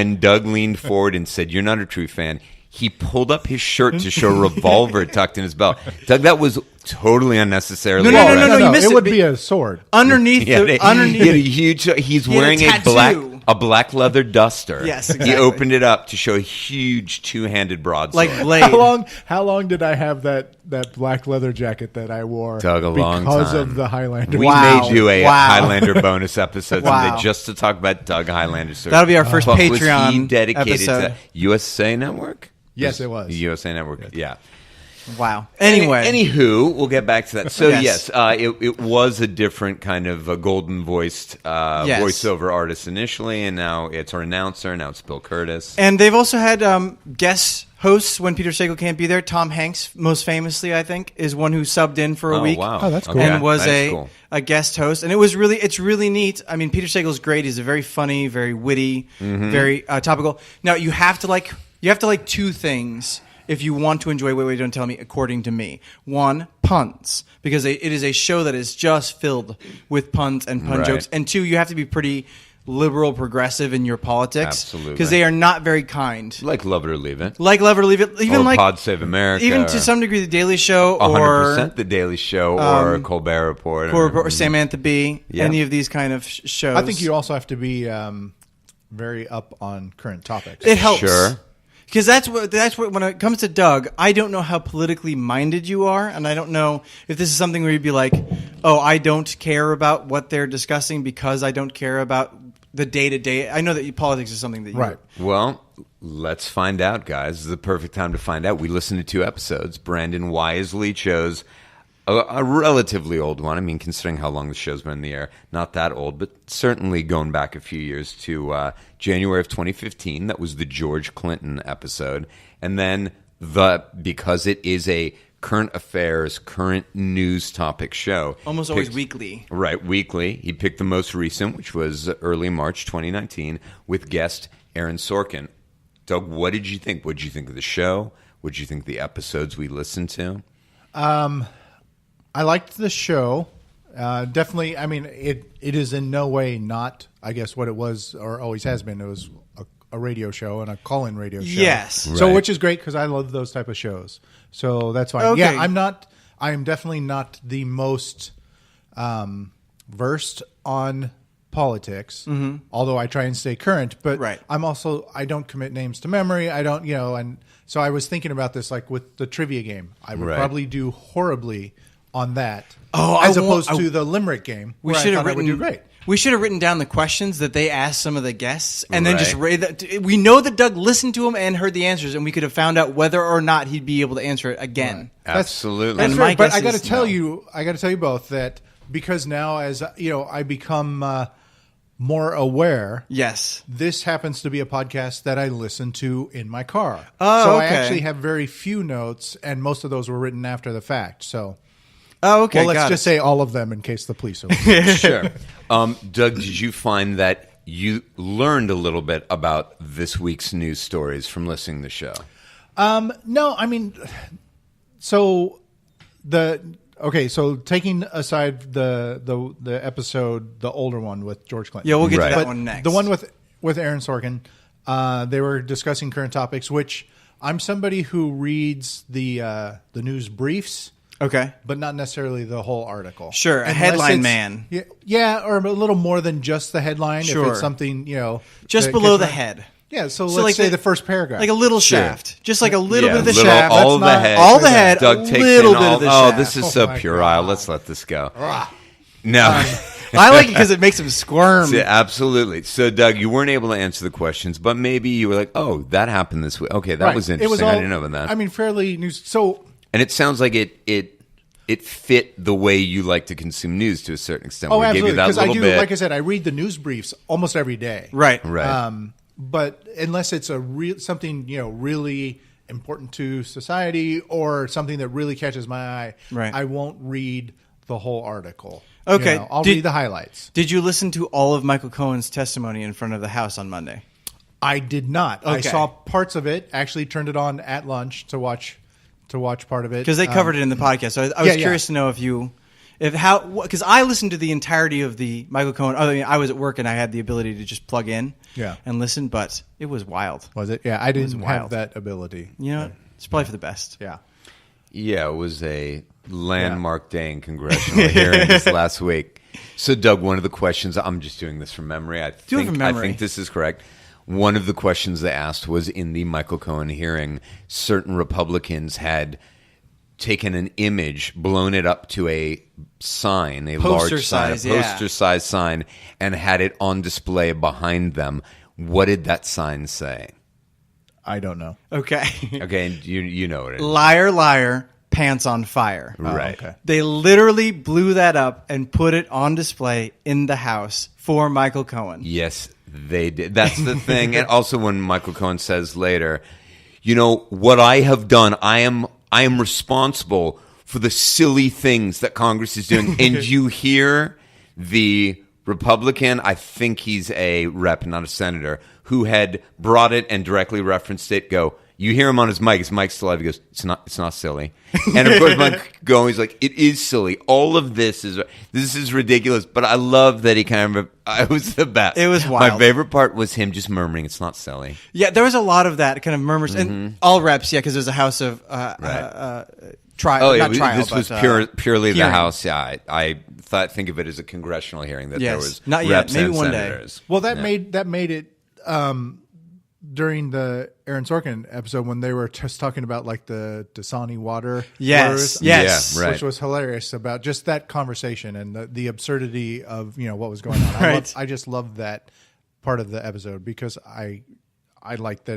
when Doug leaned forward and said, "You're not a true fan," he pulled up his shirt to show a revolver tucked in his belt. Doug, that was totally unnecessarily. No, you missed it. It would be a sword underneath. Underneath, he had a huge. He's wearing a black leather duster. Yes, exactly. He opened it up to show a huge two-handed broadsword. Like Blade. How long did I have that black leather jacket that I wore? Doug, a long because time. of the Highlander. We may do a Highlander bonus episode someday just to talk about Doug Highlander. That'll be our first Patreon was he dedicated episode. to USA Network? Yes, it was. USA Network, yeah. Wow. Anyway. Anywho, we'll get back to that. So, yes, it was a different kind of a golden-voiced voiceover artist initially, and now it's our announcer. Now it's Bill Kurtis. And they've also had guest hosts when Peter Sagal can't be there. Tom Hanks, most famously, I think, is one who subbed in for a week. Wow. Oh, that's cool. And was a guest host. And it's really neat. I mean, Peter Sagal's great. He's a very funny, very witty, very topical. Now, you have to like two things if you want to enjoy Wait, Don't Tell Me, according to me. One, puns, because it is a show that is just filled with puns and pun jokes. And two, you have to be pretty liberal, progressive in your politics. Absolutely. Because they are not very kind. Like Love It or Leave It. Even or like Pod Save America. Even to some degree, The Daily Show. 100% The Daily Show or Colbert Report. Or Samantha Bee. Yeah. Any of these kind of shows. I think you also have to be very up on current topics. It helps. Sure. Because that's what when it comes to Doug, I don't know how politically minded you are, and I don't know if this is something where you'd be like, "Oh, I don't care about what they're discussing because I don't care about the day-to-day." I know that politics is something that you... Right. Well, let's find out, guys. This is the perfect time to find out. We listened to 2 episodes. Brandon wisely chose a relatively old one. I mean, considering how long the show's been in the air, not that old, but certainly going back a few years to January of 2015. That was the George Clinton episode. And then because it is a current affairs, current news topic show. Almost always weekly. Right, weekly. He picked the most recent, which was early March 2019, with guest Aaron Sorkin. Doug, what did you think? What did you think of the show? What did you think of the episodes we listened to? I liked the show. Definitely, I mean, it is in no way not, I guess, what it was or always has been. It was a radio show and a call-in radio show. Yes. So, Right. which is great because I love those type of shows. So that's fine. Okay. Yeah, I am definitely not the most versed on politics, although I try and stay current. But Right. I don't commit names to memory. I don't, and so I was thinking about this, like with the trivia game. I would probably do horribly on that, as opposed to the limerick game. We should have I would do great. We should have written down the questions that they asked some of the guests, and then just Right. read that. We know that Doug listened to them and heard the answers, and we could have found out whether or not he'd be able to answer it again. Absolutely. That's And fair, my but guess I got to is tell no. you, both that because now, as I become more aware. Yes. This happens to be a podcast that I listen to in my car. Oh, so okay. I actually have very few notes, and most of those were written after the fact. So, okay. Well, let's got just it. say all of them in case the police are listening. Sure. Doug, did you find that you learned a little bit about this week's news stories from listening to the show? No, I mean, so so taking aside the episode, the older one with George Clinton. Yeah, we'll get Right. to that But one next. The one with Aaron Sorkin, they were discussing current topics, which I'm somebody who reads the news briefs. Okay. But not necessarily the whole article. Sure, a Unless headline it's- man. Yeah, or a little more than just the headline. Sure. If it's something, Just that below catches the my- head. Yeah, so So let's like say the- the first paragraph. Like a little shaft. Just like a little bit of the little- shaft. all That's the not- head. All the head, Doug a takes little in bit all, of the oh, shaft. this is Oh so my puerile. God. Let's let this go. No. I like it because it makes him squirm. Yeah, absolutely. So, Doug, you weren't able to answer the questions, but maybe you were like, oh, that happened this week. Okay, that Right. was It interesting. was I all- didn't know about that. I mean, fairly news. So and it sounds like it fit the way you like to consume news to a certain extent. Oh, We gave absolutely. you that Because I little do, bit. like I said, I read the news briefs almost every day. Right. Right. But unless it's something really important to society or something that really catches my eye, Right. I won't read the whole article. Okay. I'll read the highlights. Did you listen to all of Michael Cohen's testimony in front of the House on Monday? I did not. I Okay. saw parts of it. Actually, turned it on at lunch to watch part of it Because they covered it in the podcast. So I was curious to know if Because I listened to the entirety of the Michael Cohen. I mean, I was at work and I had the ability to just plug in and listen, but it was wild. Was it? Yeah, I didn't have that ability. You know, it's probably for the best. Yeah. Yeah, it was a landmark day in congressional hearings last week. So, Doug, one of the questions, I'm just doing this from memory. I think this is correct. One of the questions they asked was in the Michael Cohen hearing, certain Republicans had taken an image, blown it up to a sign, a large sign, a poster-sized sign, and had it on display behind them. What did that sign say? I don't know. Okay. Okay, and you know what it is. Liar, liar, pants on fire. Right. Okay. They literally blew that up and put it on display in the House for Michael Cohen. Yes, they did. That's the thing. And also when Michael Cohen says later, you know, what I have done, I am responsible for the silly things that Congress is doing. And you hear the Republican, I think he's a rep, not a senator, who had brought it and directly referenced it, go, you hear him on his mic. His mic's still live. He goes, it's not silly. And of course, Mike going, he's like, it is silly. All of this is ridiculous. But I love that he kind of, it was the best. It was wild. My favorite part was him just murmuring, it's not silly. Yeah, there was a lot of that kind of murmurs. And all reps, because there's a House of trial. Oh, yeah, not trial, this but, was purely the hearing. House. Yeah, I think of it as a congressional hearing that there was not yet. reps Maybe and one senators. day. Well, that made it during the Aaron Sorkin episode when they were just talking about like the Dasani water. Yes. Yeah, right. Which was hilarious about just that conversation and the absurdity of what was going on. Right. I just loved that part of the episode because I liked that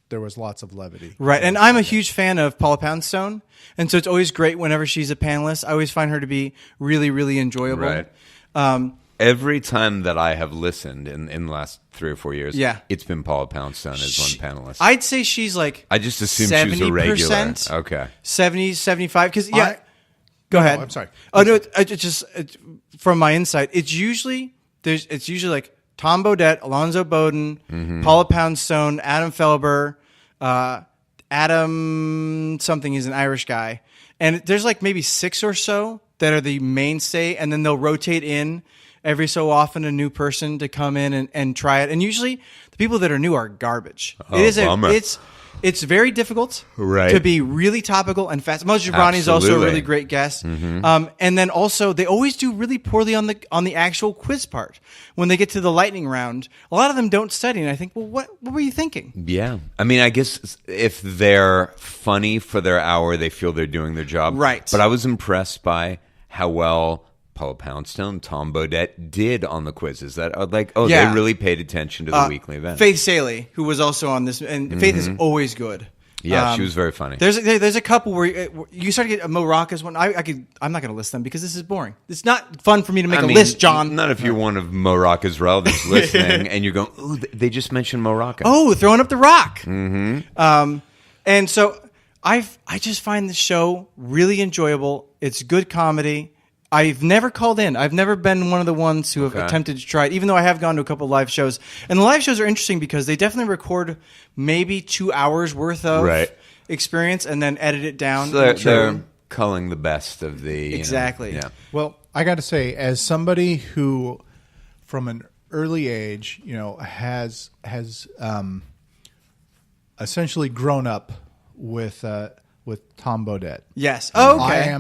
there was lots of levity. Right, and I'm a huge fan of Paula Poundstone, and so it's always great whenever she's a panelist. I always find her to be really, really enjoyable. Right. Every time that I have listened in the last 3 or 4 years, it's been Paula Poundstone as one panelist. I'd say she's like I just assumed she was a regular. Okay. 70, 75, because go ahead. No, I'm sorry. Oh no, from my insight, it's usually like Tom Bodett, Alonzo Bowden, Paula Poundstone, Adam Felber, Adam something is an Irish guy, and there's like maybe 6 or so that are the mainstay, and then they'll rotate in every so often a new person to come in and try it. And usually the people that are new are garbage. Oh, bummer. It's very difficult Right. to be really topical and fast. Moses Jabrani is also a Absolutely. really great guest. And then also they always do really poorly on the actual quiz part. When they get to the lightning round, a lot of them don't study. And I think, well, what were you thinking? Yeah. I mean, I guess if they're funny for their hour, they feel they're doing their job. Right. But I was impressed by how well Paula Poundstone, Tom Bodett did on the quizzes. That they really paid attention to the weekly event. Faith Saley, who was also on this, and Faith is always good. Yeah, she was very funny. There's a couple where you start to get Mo Rocca's one. I'm not going to list them because this is boring. It's not fun for me to make a list, John. Not if you're one of Mo Rocca's relatives listening and you're going, "Ooh, they just mentioned Mo Rocca." Oh, throwing up the rock. And so I just find the show really enjoyable. It's good comedy. I've never called in. I've never been one of the ones who have attempted to try it, even though I have gone to a couple of live shows. And the live shows are interesting because they definitely record maybe 2 hours worth of experience and then edit it down. So they're culling the best of the... Exactly. Yeah. Well, I got to say, as somebody who, from an early age, has essentially grown up with Tom Bodett. Yes. Oh, okay.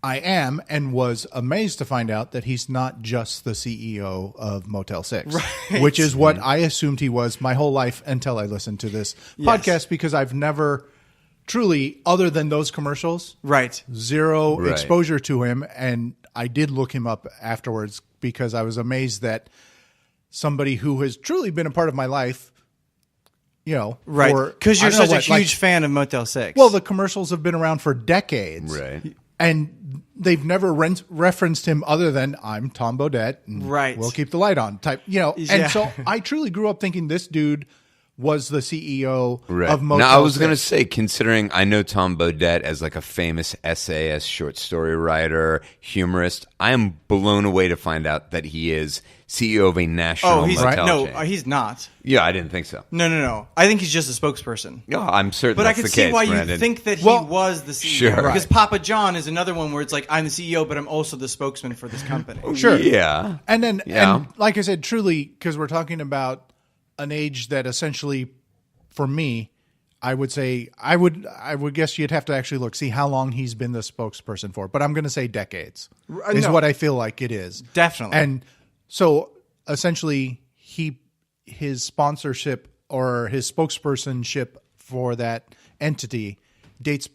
I am and was amazed to find out that he's not just the CEO of Motel 6, which is what I assumed he was my whole life until I listened to this podcast, because I've never truly, other than those commercials, zero exposure to him. And I did look him up afterwards because I was amazed that somebody who has truly been a part of my life, because you're such a huge fan of Motel 6. Well, the commercials have been around for decades. Right. And they've never referenced him other than I'm Tom Bodett. And we'll keep the light on type, And so I truly grew up thinking this dude was the CEO Right. of Motel Now, I was 6. going to say, considering I know Tom Bodett as like a famous essayist, short story writer, humorist, I am blown away to find out that he is CEO of a national motel chain. He's not. Yeah, I didn't think so. No. I think he's just a spokesperson. Yeah, I'm certain But that's I could the see case, why Brandon. you think that he was the CEO. Sure. Because Papa John is another one where it's like, I'm the CEO, but I'm also the spokesman for this company. Sure. Yeah. And then, Yeah. and like I said, truly, because we're talking about an age that essentially, for me, I would say I would guess you'd have to actually see how long he's been the spokesperson for. But I'm going to say decades is No. what I feel like it is. Definitely. And so essentially, his sponsorship or his spokespersonship for that entity dates,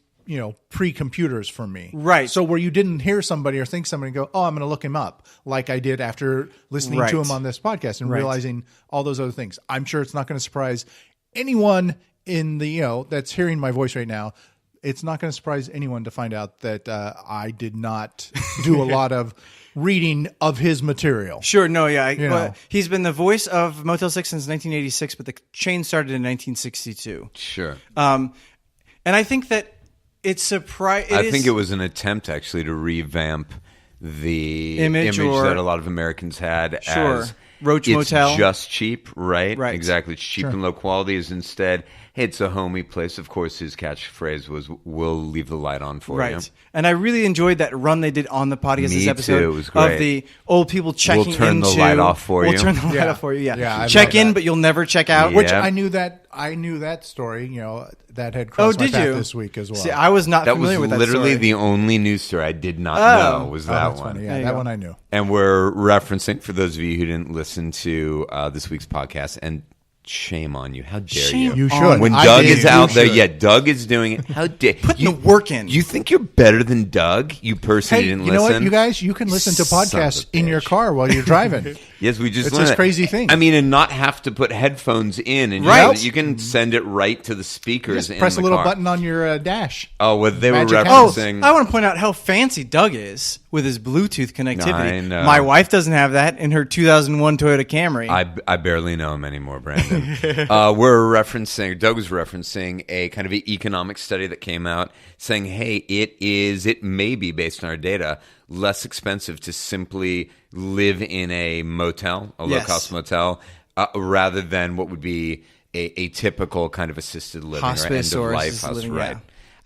pre-computers for me. Right. So where you didn't hear somebody or think somebody go, oh, I'm going to look him up, like I did after listening Right. to him on this podcast and Right. realizing all those other things. I'm sure it's not going to surprise anyone in the, that's hearing my voice right now. It's not going to surprise anyone to find out that I did not do a lot of reading of his material. Sure, no, yeah. know. He's been the voice of Motel 6 since 1986, but the chain started in 1962. Sure. And I think that it's surprising. I think it was an attempt actually to revamp the Image or- that a lot of Americans had Sure. as Roach it's Motel. just cheap, right? Right. Exactly. It's cheap and low quality. Is instead, hey, it's a homey place. Of course, his catchphrase was, "We'll leave the light on for you." Right. And I really enjoyed that run they did on the podcast Me this episode too. It was great. of the old people checking We'll turn the into, light off for We'll you. turn the light Yeah. off for you, yeah. Yeah, I Check love in, that. but you'll never check out. Yeah. Which I knew that story, that had crossed my did path you? this week as well. See, I was not That was familiar with that literally story. the only news story I did not know was that that's one. funny. There Yeah, you that go. one I knew. And we're referencing, for those of you who didn't listen to this week's podcast, and shame on you. How dare Shame you? You should. When I Doug did. is out You there, should. yeah, Doug is doing it. How dare Putting the work in. You think you're better than Doug? You person Hey, who didn't you know listen? what, you guys? You can listen to Son of a podcasts in your bitch. car while you're driving. Yes, we just It's learned this that. crazy thing. I mean, and not have to put headphones in, and Right. you can send it right to the speakers. Just in press the a little car. button on your dash. Oh, well, they Magic were hand. referencing. I want to point out how fancy Doug is with his Bluetooth connectivity. I know. My wife doesn't have that in her 2001 Toyota Camry. I barely know him anymore, Brandon. Doug was referencing a kind of an economic study that came out saying, hey, it may be, based on our data, less expensive to simply live in a motel, a Yes. low-cost motel, rather than what would be a typical kind of assisted living Hospice or or end-of-life assisted house. living, Right. yeah.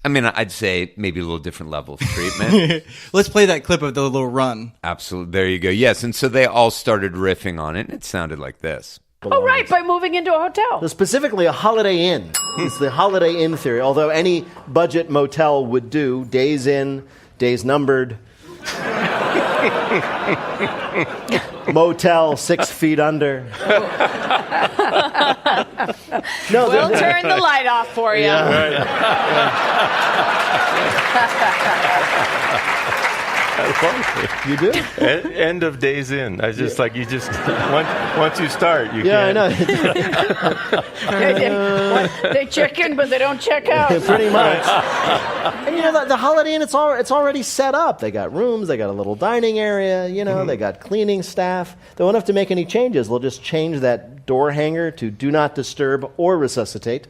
I mean, I'd say maybe a little different level of treatment. Let's play that clip of the little run. Absolutely. There you go. Yes, and so they all started riffing on it, and it sounded like this. Oh, right, by moving into a hotel. Specifically, a Holiday Inn. It's the Holiday Inn theory, although any budget motel would do. Days in, days numbered. Motel 6 feet under. No, We'll turn the light off for you. You do? End of Days In. I just like you just once you start, you Yeah, can't. I know. They check in, but they don't check out. Pretty much. And the Holiday Inn, it's already set up. They got rooms, they got a little dining area, they got cleaning staff. They won't have to make any changes. They'll just change that door hanger to do not disturb or resuscitate.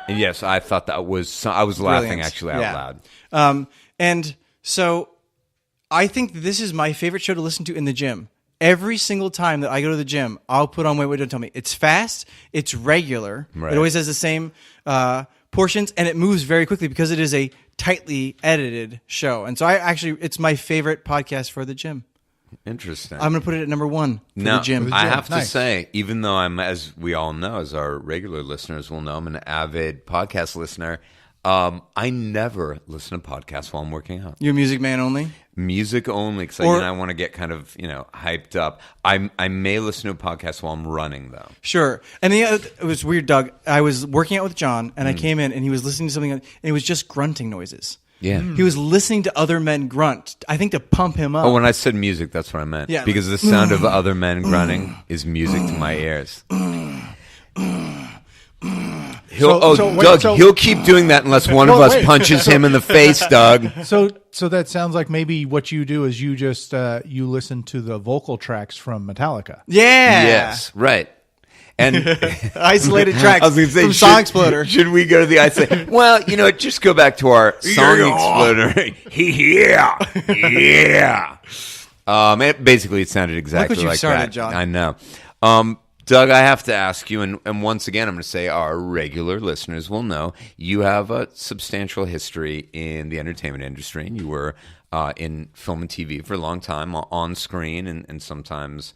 And yes, I thought that was. I was laughing Brilliant. actually out Yeah. loud. And so I think this is my favorite show to listen to in the gym. Every single time that I go to the gym, I'll put on Wait, Don't Tell Me. It's fast. It's regular. Right. It always has the same portions, and it moves very quickly because it is a tightly edited show. And so it's my favorite podcast for the gym. Interesting. I'm going to put it at number 1 for Now, the gym. I have to Nice. say, even though I'm, as we all know, as our regular listeners will know, I'm an avid podcast listener. I never listen to podcasts while I'm working out. You're a music man only? Music only, because Or- I want to get kind of hyped up. I may listen to a podcast while I'm running, though. Sure. And it was weird, Doug. I was working out with John, and I came in, and he was listening to something, and it was just grunting noises. Yeah. He was listening to other men grunt, I think to pump him up. Oh, when I said music, that's what I meant. Yeah, because the sound of other men grunting is music to my ears. Doug, he'll keep doing that unless one of us wait. punches him in the face, Doug. So So that sounds like maybe what you do is you just you listen to the vocal tracks from Metallica. Yeah. Yes, right. And Isolated tracks I was gonna say, from Song Exploder. Should we go to the isolate? Well, just go back to our Song Exploder. Yeah. Basically, it sounded exactly Look what you like started, that. John. I know. Doug, I have to ask you, and once again, I'm going to say our regular listeners will know you have a substantial history in the entertainment industry, and you were in film and TV for a long time, on screen and sometimes